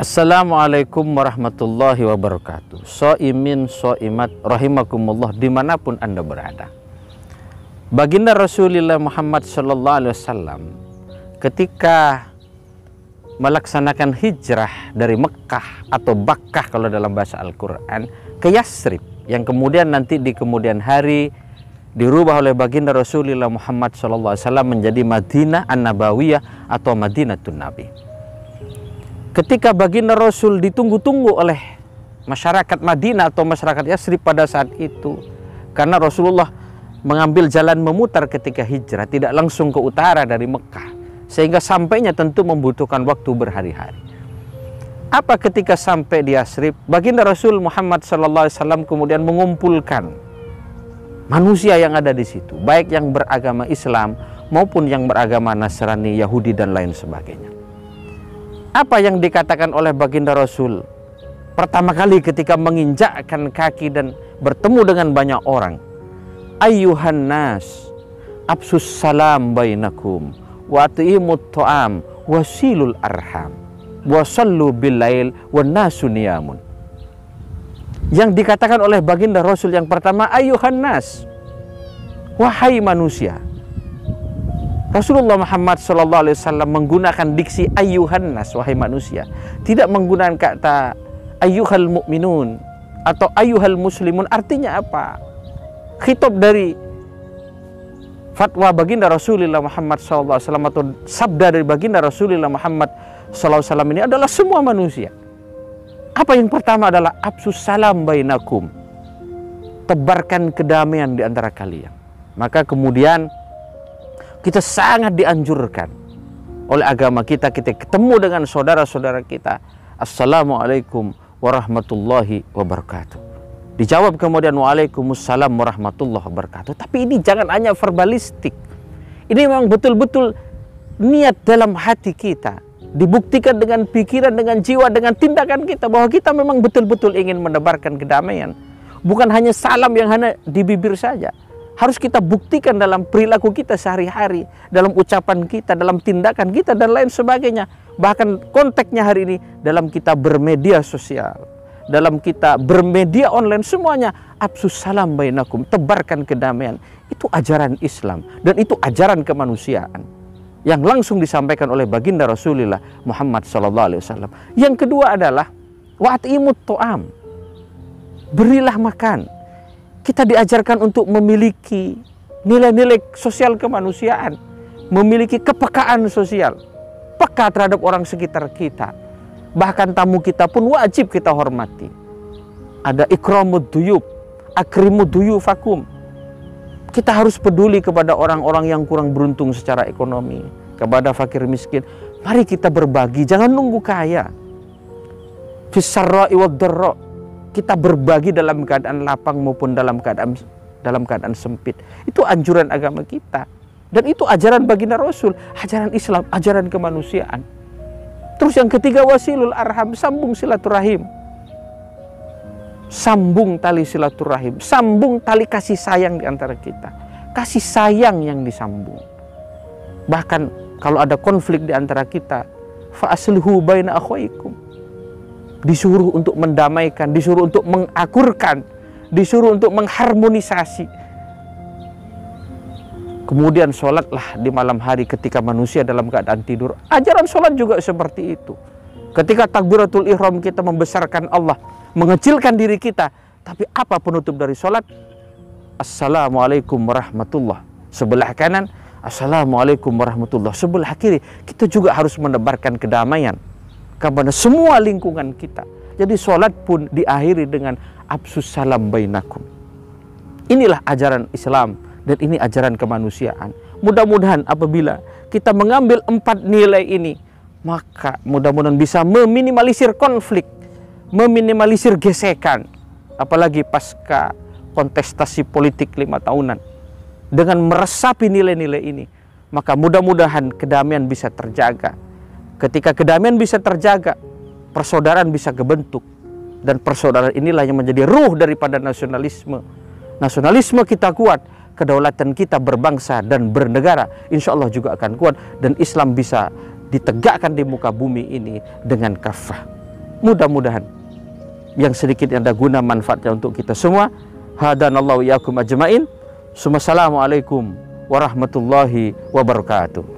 Assalamualaikum warahmatullahi wabarakatuh. Soimin, soimat, rahimakumullah dimanapun Anda berada. Baginda Rasulullah Muhammad Sallallahu Alaihi Wasallam ketika melaksanakan hijrah dari Mekah atau Bakkah kalau dalam bahasa Al-Quran ke Yasrib, yang kemudian nanti di kemudian hari dirubah oleh baginda Rasulullah Muhammad Sallallahu Alaihi Wasallam menjadi Madinah An-Nabawiyah atau Madinatun Nabi. Ketika baginda Rasul ditunggu-tunggu oleh masyarakat Madinah atau masyarakat Yasrib pada saat itu, karena Rasulullah mengambil jalan memutar ketika hijrah, tidak langsung ke utara dari Mekah, sehingga sampainya tentu membutuhkan waktu berhari-hari. Apa ketika sampai di Yasrib, baginda Rasul Muhammad SAW kemudian mengumpulkan manusia yang ada di situ, baik yang beragama Islam maupun yang beragama Nasrani, Yahudi dan lain sebagainya. Apa yang dikatakan oleh baginda Rasul pertama kali ketika menginjakkan kaki dan bertemu dengan banyak orang? Ayyuhan nas, absus salam bainakum, wa ati'imut ta'am, wasilul arham, wa sallu billail, wa nasu niyamun. Yang dikatakan oleh baginda Rasul yang pertama, ayyuhan nas, wahai manusia. Rasulullah Muhammad SAW menggunakan diksi ayyuhan nas, wahai manusia, tidak menggunakan kata ayyuhal mu'minun atau ayyuhal muslimun. Artinya apa? Khitab dari fatwa baginda Rasulullah Muhammad SAW atau sabda dari baginda Rasulullah Muhammad SAW ini adalah semua manusia. Apa yang pertama adalah absus salam bainakum, tebarkan kedamaian di antara kalian. Maka kemudian kita sangat dianjurkan oleh agama kita ketemu dengan saudara-saudara kita, assalamualaikum warahmatullahi wabarakatuh. Dijawab kemudian waalaikumsalam warahmatullahi wabarakatuh. Tapi ini jangan hanya verbalistik. Ini memang betul-betul niat dalam hati kita, dibuktikan dengan pikiran, dengan jiwa, dengan tindakan kita, bahwa kita memang betul-betul ingin menebarkan kedamaian. Bukan hanya salam yang hanya di bibir saja. Harus kita buktikan dalam perilaku kita sehari-hari, dalam ucapan kita, dalam tindakan kita, dan lain sebagainya. Bahkan konteksnya hari ini dalam kita bermedia sosial, dalam kita bermedia online, semuanya absus salam bainakum, tebarkan kedamaian. Itu ajaran Islam dan itu ajaran kemanusiaan yang langsung disampaikan oleh baginda Rasulullah Muhammad SAW. Yang kedua adalah wa'timut ta'am, berilah makan. Kita diajarkan untuk memiliki nilai-nilai sosial kemanusiaan, memiliki kepekaan sosial, peka terhadap orang sekitar kita. Bahkan tamu kita pun wajib kita hormati. Ada ikramud duyub, akrimud duyufakum. Kita harus peduli kepada orang-orang yang kurang beruntung secara ekonomi, kepada fakir miskin. Mari kita berbagi, jangan nunggu kaya. Fisarra'i wad dharra. Kita berbagi dalam keadaan lapang maupun dalam keadaan sempit. Itu anjuran agama kita. Dan itu ajaran baginda Rasul, ajaran Islam, ajaran kemanusiaan. Terus yang ketiga, wasilul arham, sambung silaturahim. Sambung tali silaturahim, sambung tali kasih sayang di antara kita. Kasih sayang yang disambung. Bahkan kalau ada konflik di antara kita, fa aslihu baina akhwaikum. Disuruh untuk mendamaikan, disuruh untuk mengakurkan, disuruh untuk mengharmonisasi. Kemudian sholatlah di malam hari ketika manusia dalam keadaan tidur. Ajaran sholat juga seperti itu. Ketika takbiratul ihram kita membesarkan Allah, mengecilkan diri kita. Tapi apa penutup dari sholat? Assalamualaikum warahmatullah. Sebelah kanan, assalamualaikum warahmatullah. Sebelah kiri, kita juga harus menebarkan kedamaian kepada semua lingkungan kita. Jadi sholat pun diakhiri dengan absus salam bainakum. Inilah ajaran Islam dan ini ajaran kemanusiaan. Mudah-mudahan apabila kita mengambil 4 nilai ini, maka mudah-mudahan bisa meminimalisir konflik, meminimalisir gesekan. Apalagi pasca kontestasi politik 5 tahunan. Dengan meresapi nilai-nilai ini, maka mudah-mudahan kedamaian bisa terjaga. Ketika kedamaian bisa terjaga, persaudaraan bisa kebentuk. Dan persaudaraan inilah yang menjadi ruh daripada nasionalisme. Nasionalisme kita kuat, kedaulatan kita berbangsa dan bernegara insya Allah juga akan kuat. Dan Islam bisa ditegakkan di muka bumi ini dengan kafah. Mudah-mudahan yang sedikit yang ada guna manfaatnya untuk kita semua. Hadanallahu iyyakum ajmain. Assalamualaikum warahmatullahi wabarakatuh.